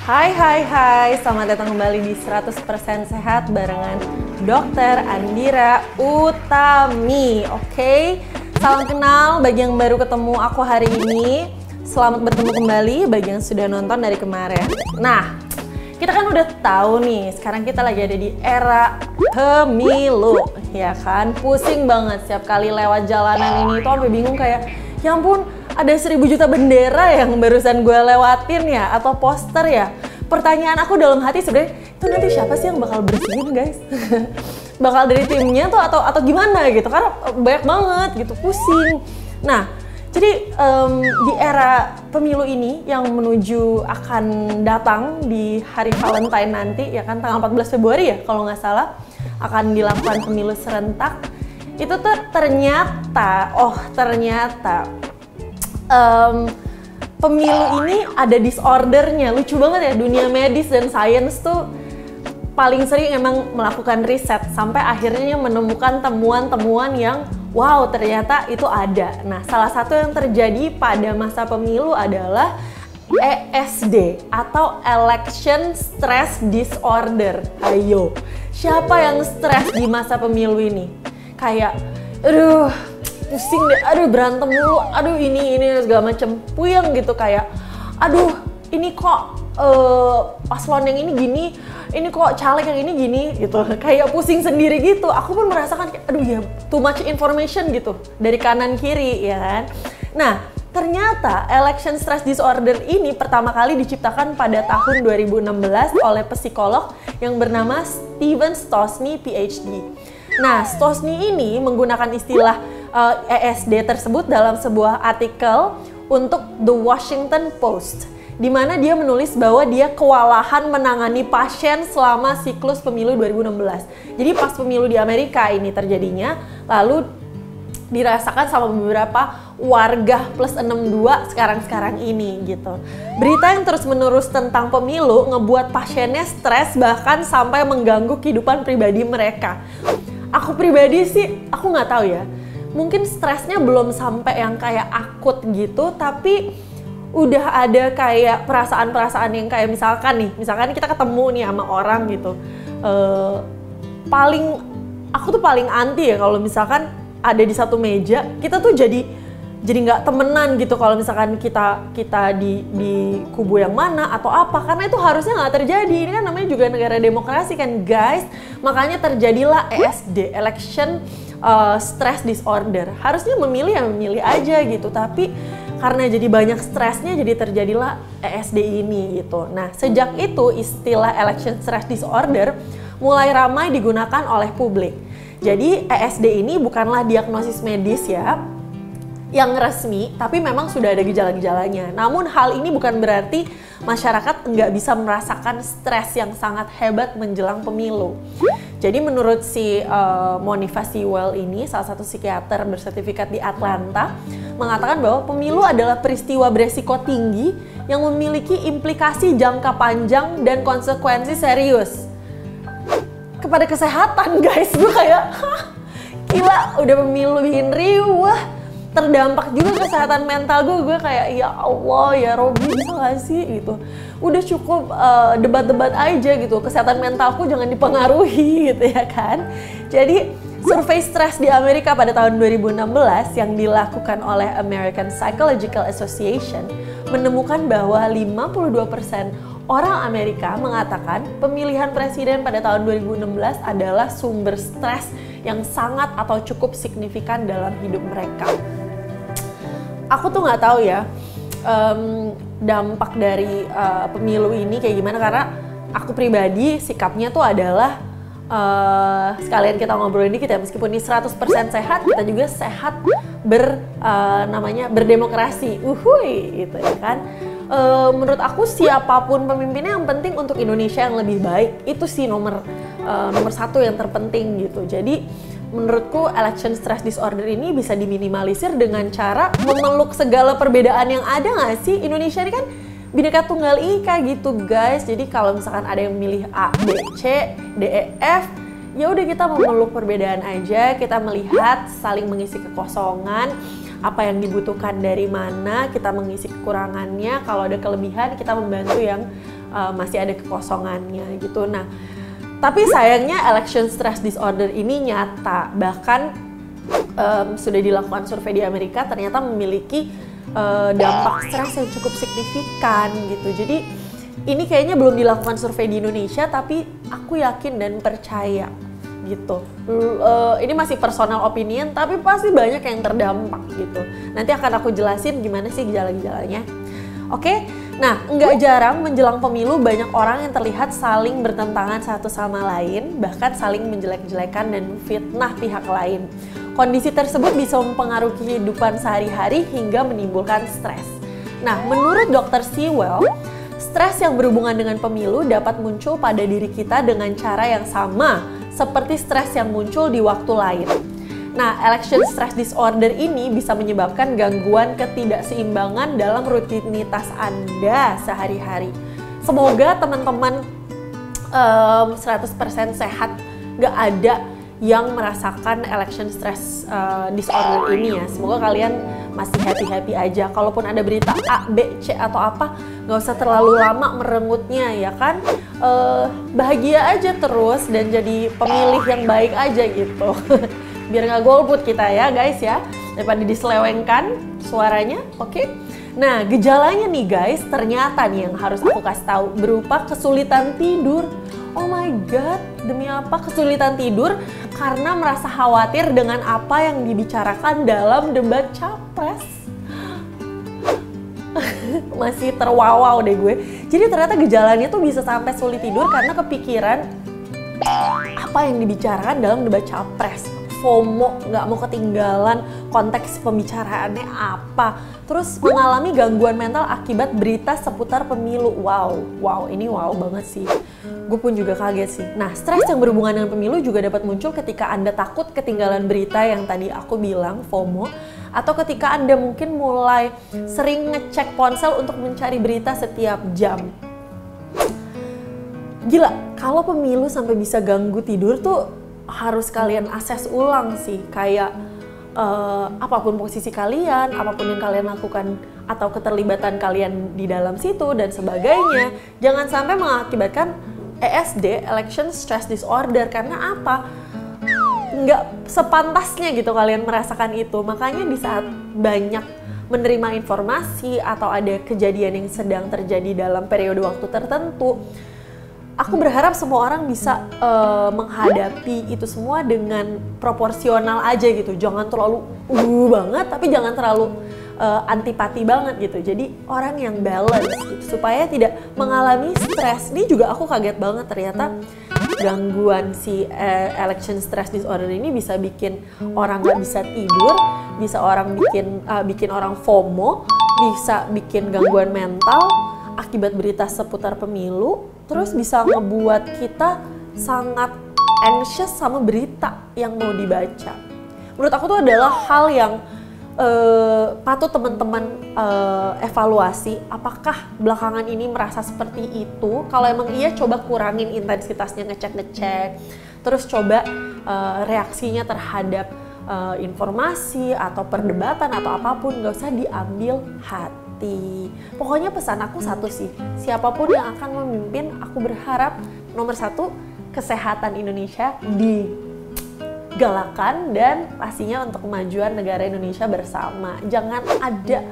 Hai, selamat datang kembali di 100% Sehat barengan Dokter Andira Utami. Oke, salam kenal bagi yang baru ketemu aku hari ini. Selamat bertemu kembali bagi yang sudah nonton dari kemarin. Nah, kita kan udah tahu nih, sekarang kita lagi ada di era pemilu, ya kan? Pusing banget setiap kali lewat jalanan ini tuh sampai bingung kayak, ya ampun, ada 1000 juta bendera yang barusan gue lewatin ya, atau poster ya. Pertanyaan aku dalam hati sebenarnya, itu nanti siapa sih yang bakal bersihin guys? Bakal dari timnya tuh atau gimana gitu, karena banyak banget gitu, pusing. Nah, jadi di era pemilu ini yang menuju akan datang di hari Valentine nanti, ya kan, tanggal 14 Februari ya kalau nggak salah, akan dilakukan pemilu serentak. Itu tuh ternyata pemilu ini ada disordernya. Lucu banget ya, dunia medis dan sains tuh paling sering emang melakukan riset sampai akhirnya menemukan temuan-temuan yang wow, ternyata itu ada. Nah, salah satu yang terjadi pada masa pemilu adalah ESD atau Election Stress Disorder. Ayo, siapa yang stres di masa pemilu ini? Kayak, aduh, pusing deh, aduh berantem mulu, aduh ini segala macem, puyeng gitu, kayak aduh ini kok paslon yang ini gini, ini kok caleg yang ini gini gitu, kayak pusing sendiri gitu. Aku pun merasakan kayak, aduh ya, too much information gitu dari kanan kiri, ya kan. Nah, ternyata election stress disorder ini pertama kali diciptakan pada tahun 2016 oleh psikolog yang bernama Steven Stosny, PhD. Nah, Stosny ini menggunakan istilah ESD tersebut dalam sebuah artikel untuk The Washington Post, di mana dia menulis bahwa dia kewalahan menangani pasien selama siklus pemilu 2016. Jadi pas pemilu di Amerika ini terjadinya, lalu dirasakan sama beberapa warga plus 62 sekarang ini gitu. Berita yang terus-menerus tentang pemilu ngebuat pasiennya stres, bahkan sampai mengganggu kehidupan pribadi mereka. Aku pribadi sih, aku nggak tahu ya, mungkin stresnya belum sampai yang kayak akut gitu, tapi udah ada kayak perasaan-perasaan yang kayak misalkan kita ketemu nih sama orang gitu, aku tuh paling anti ya kalau misalkan ada di satu meja, kita tuh jadi nggak temenan gitu kalau misalkan kita di kubu yang mana atau apa, karena itu harusnya nggak terjadi. Ini kan namanya juga negara demokrasi kan guys, makanya terjadilah ESD, Election Stress Disorder. Harusnya memilih yang memilih aja gitu, tapi karena jadi banyak stresnya jadi terjadilah ESD ini gitu. Nah, sejak itu istilah Election Stress Disorder mulai ramai digunakan oleh publik. Jadi ESD ini bukanlah diagnosis medis ya yang resmi, tapi memang sudah ada gejala-gejalanya. Namun hal ini bukan berarti masyarakat nggak bisa merasakan stres yang sangat hebat menjelang pemilu. Jadi menurut si Monifa Sewell ini, salah satu psikiater bersertifikat di Atlanta, mengatakan bahwa pemilu adalah peristiwa beresiko tinggi yang memiliki implikasi jangka panjang dan konsekuensi serius kepada kesehatan guys. Gue kayak, gila, udah pemilu bikin riuh, terdampak juga kesehatan mental gue kayak, ya Allah ya Robi, bisa gak sih gitu, udah cukup debat-debat aja gitu, kesehatan mentalku jangan dipengaruhi gitu ya kan. Jadi survei stres di Amerika pada tahun 2016 yang dilakukan oleh American Psychological Association menemukan bahwa 52% orang Amerika mengatakan pemilihan presiden pada tahun 2016 adalah sumber stres yang sangat atau cukup signifikan dalam hidup mereka. Aku tuh nggak tahu ya dampak dari pemilu ini kayak gimana, karena aku pribadi sikapnya tuh adalah sekalian kita ngobrolin dikit ya, meskipun ini 100% sehat, kita juga sehat berdemokrasi, gitu ya kan. Menurut aku siapapun pemimpinnya yang penting untuk Indonesia yang lebih baik, itu sih nomor satu yang terpenting gitu. Jadi menurutku election stress disorder ini bisa diminimalisir dengan cara memeluk segala perbedaan yang ada nggak sih? Indonesia ini kan Bhinneka Tunggal Ika gitu guys. Jadi kalau misalkan ada yang milih A, B, C, D, E, F, ya udah kita memeluk perbedaan aja, kita melihat saling mengisi kekosongan, apa yang dibutuhkan dari mana, kita mengisi kekurangannya, kalau ada kelebihan kita membantu yang masih ada kekosongannya gitu. Nah, tapi sayangnya election stress disorder ini nyata, bahkan sudah dilakukan survei di Amerika ternyata memiliki dampak stres yang cukup signifikan gitu. Jadi ini kayaknya belum dilakukan survei di Indonesia, tapi aku yakin dan percaya gitu. Ini masih personal opinion, tapi pasti banyak yang terdampak gitu. Nanti akan aku jelasin gimana sih gejala-gejalanya. Oke, nah nggak jarang menjelang pemilu banyak orang yang terlihat saling bertentangan satu sama lain, bahkan saling menjelek-jelekan dan fitnah pihak lain. Kondisi tersebut bisa mempengaruhi kehidupan sehari-hari hingga menimbulkan stres. Nah, menurut Dr. Sewell, stres yang berhubungan dengan pemilu dapat muncul pada diri kita dengan cara yang sama seperti stres yang muncul di waktu lain. Nah, election stress disorder ini bisa menyebabkan gangguan ketidakseimbangan dalam rutinitas Anda sehari-hari. Semoga teman-teman 100% sehat, gak ada yang merasakan election stress disorder ini ya. Semoga kalian masih happy-happy aja. Kalaupun ada berita A, B, C atau apa, gak usah terlalu lama merengutnya ya kan. Bahagia aja terus dan jadi pemilih yang baik aja gitu. Biar nggak golput kita ya guys ya, daripada diselewengkan suaranya, oke? Nah, gejalanya nih guys, ternyata nih yang harus aku kasih tahu berupa kesulitan tidur. Oh my god, demi apa kesulitan tidur? Karena merasa khawatir dengan apa yang dibicarakan dalam debat capres. Masih terwawaw deh gue. Jadi ternyata gejalanya tuh bisa sampai sulit tidur karena kepikiran apa yang dibicarakan dalam debat capres. FOMO, nggak mau ketinggalan konteks pembicaraannya apa. Terus mengalami gangguan mental akibat berita seputar pemilu. Wow, ini wow banget sih. Gue pun juga kaget sih. Nah, stres yang berhubungan dengan pemilu juga dapat muncul ketika Anda takut ketinggalan berita yang tadi aku bilang, FOMO. Atau ketika Anda mungkin mulai sering ngecek ponsel untuk mencari berita setiap jam. Gila, kalau pemilu sampai bisa ganggu tidur tuh harus kalian akses ulang sih, kayak apapun posisi kalian, apapun yang kalian lakukan atau keterlibatan kalian di dalam situ dan sebagainya, jangan sampai mengakibatkan ESD, election stress disorder. Karena apa? Nggak sepantasnya gitu kalian merasakan itu. Makanya di saat banyak menerima informasi atau ada kejadian yang sedang terjadi dalam periode waktu tertentu, aku berharap semua orang bisa menghadapi itu semua dengan proporsional aja gitu. Jangan terlalu banget, tapi jangan terlalu antipati banget gitu. Jadi orang yang balance gitu, supaya tidak mengalami stres. Ini juga aku kaget banget ternyata gangguan si election stress disorder ini bisa bikin orang nggak bisa tidur, bisa orang bikin orang FOMO, bisa bikin gangguan mental akibat berita seputar pemilu. Terus bisa ngebuat kita sangat anxious sama berita yang mau dibaca. Menurut aku tuh adalah hal yang patut teman-teman evaluasi. Apakah belakangan ini merasa seperti itu? Kalau emang iya, coba kurangin intensitasnya ngecek-ngecek. Terus coba reaksinya terhadap informasi atau perdebatan atau apapun gak usah diambil hati. Pokoknya pesan aku satu sih, siapapun yang akan memimpin, aku berharap nomor satu, kesehatan Indonesia digalakan dan pastinya untuk kemajuan negara Indonesia bersama. Jangan ada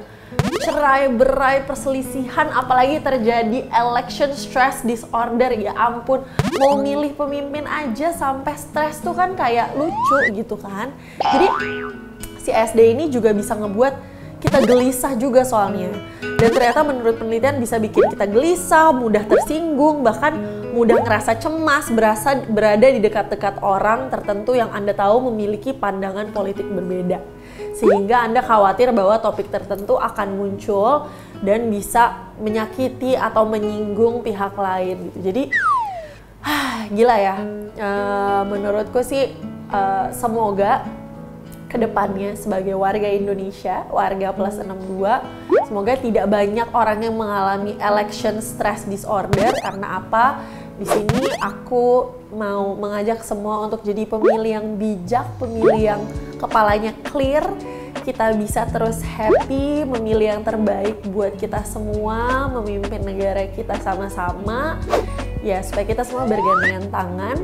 cerai-berai perselisihan, apalagi terjadi election stress disorder. Ya ampun, mau milih pemimpin aja sampai stres tuh kan kayak lucu gitu kan. Jadi si SD ini juga bisa ngebuat kita gelisah juga soalnya. Dan ternyata menurut penelitian bisa bikin kita gelisah, mudah tersinggung, bahkan mudah ngerasa cemas, berada di dekat-dekat orang tertentu yang Anda tahu memiliki pandangan politik berbeda. Sehingga Anda khawatir bahwa topik tertentu akan muncul dan bisa menyakiti atau menyinggung pihak lain gitu. Jadi gila ya. Menurutku sih semoga kedepannya sebagai warga Indonesia, warga plus 62, semoga tidak banyak orang yang mengalami election stress disorder. Karena apa? Di sini aku mau mengajak semua untuk jadi pemilih yang bijak, pemilih yang kepalanya clear, kita bisa terus happy, memilih yang terbaik buat kita semua, memimpin negara kita sama-sama. Ya, supaya kita semua bergandengan tangan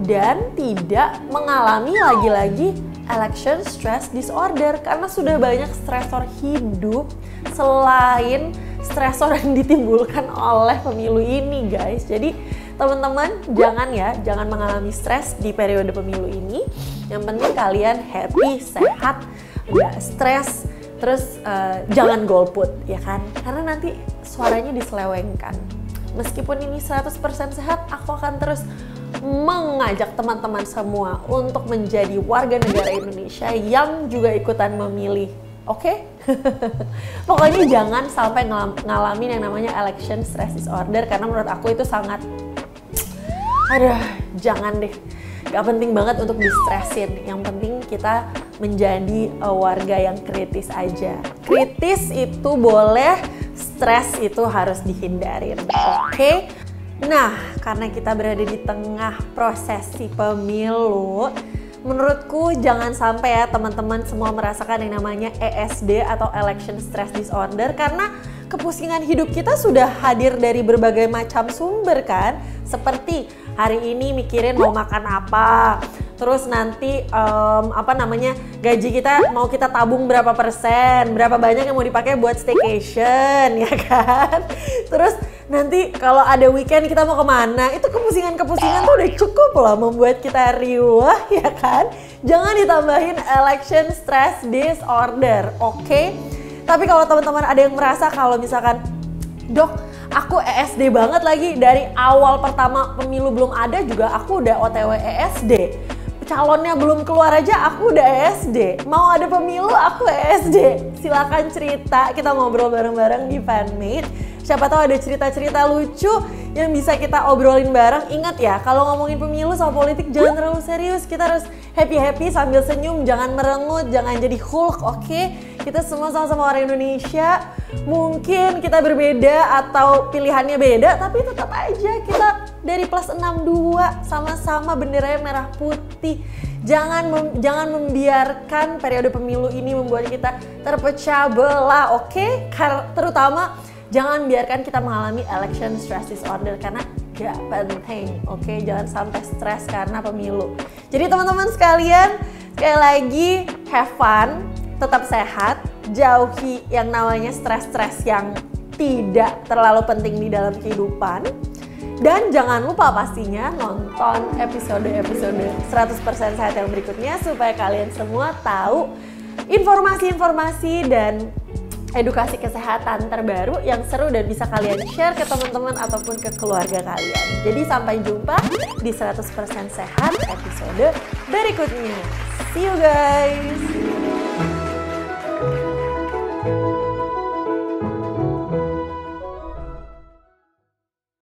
dan tidak mengalami lagi-lagi election stress disorder, karena sudah banyak stresor hidup selain stresor yang ditimbulkan oleh pemilu ini, guys. Jadi teman-teman jangan mengalami stres di periode pemilu ini. Yang penting kalian happy, sehat, nggak stres, terus jangan golput, ya kan? Karena nanti suaranya diselewengkan. Meskipun ini 100% sehat, aku akan terus mengajak teman-teman semua untuk menjadi warga negara Indonesia yang juga ikutan memilih. Oke? Pokoknya jangan sampai ngalamin yang namanya election stress disorder, karena menurut aku itu sangat, jangan deh. Gak penting banget untuk di-stressin. Yang penting kita menjadi warga yang kritis aja. Kritis itu boleh, stres itu harus dihindarin. Oke? Nah, karena kita berada di tengah prosesi pemilu, menurutku jangan sampai ya teman-teman semua merasakan yang namanya ESD atau Election Stress Disorder, karena kepusingan hidup kita sudah hadir dari berbagai macam sumber kan. Seperti hari ini mikirin mau makan apa, terus nanti gaji kita mau kita tabung berapa persen, berapa banyak yang mau dipakai buat staycation, ya kan. Terus nanti kalau ada weekend kita mau kemana, itu kepusingan-kepusingan tuh udah cukup loh membuat kita riuh, ya kan. Jangan ditambahin election stress disorder, oke? Tapi kalau teman-teman ada yang merasa kalau misalkan, Dok, aku ESD banget lagi, dari awal pertama pemilu belum ada juga aku udah OTW ESD. Calonnya belum keluar aja aku udah ESD. Mau ada pemilu aku ESD. Silakan cerita, kita ngobrol bareng-bareng di Fanmade. Siapa tahu ada cerita-cerita lucu yang bisa kita obrolin bareng. Ingat ya, kalau ngomongin pemilu sama politik jangan terlalu serius. Kita harus happy-happy sambil senyum, jangan merengut, jangan jadi Hulk, oke? Kita semua sama-sama orang Indonesia. Mungkin kita berbeda atau pilihannya beda, tapi tetap aja kita dari plus 62, sama-sama benderanya merah putih. Jangan membiarkan periode pemilu ini membuat kita terpecah belah, oke? Terutama jangan biarkan kita mengalami election stress disorder, karena gak penting, oke? Jangan sampai stres karena pemilu. Jadi teman-teman sekalian, sekali lagi have fun, tetap sehat, jauhi yang namanya stres-stres yang tidak terlalu penting di dalam kehidupan. Dan jangan lupa pastinya nonton episode-episode 100% sehat yang berikutnya supaya kalian semua tahu informasi-informasi dan edukasi kesehatan terbaru yang seru dan bisa kalian share ke teman-teman ataupun ke keluarga kalian. Jadi sampai jumpa di 100% sehat episode berikutnya. See you guys!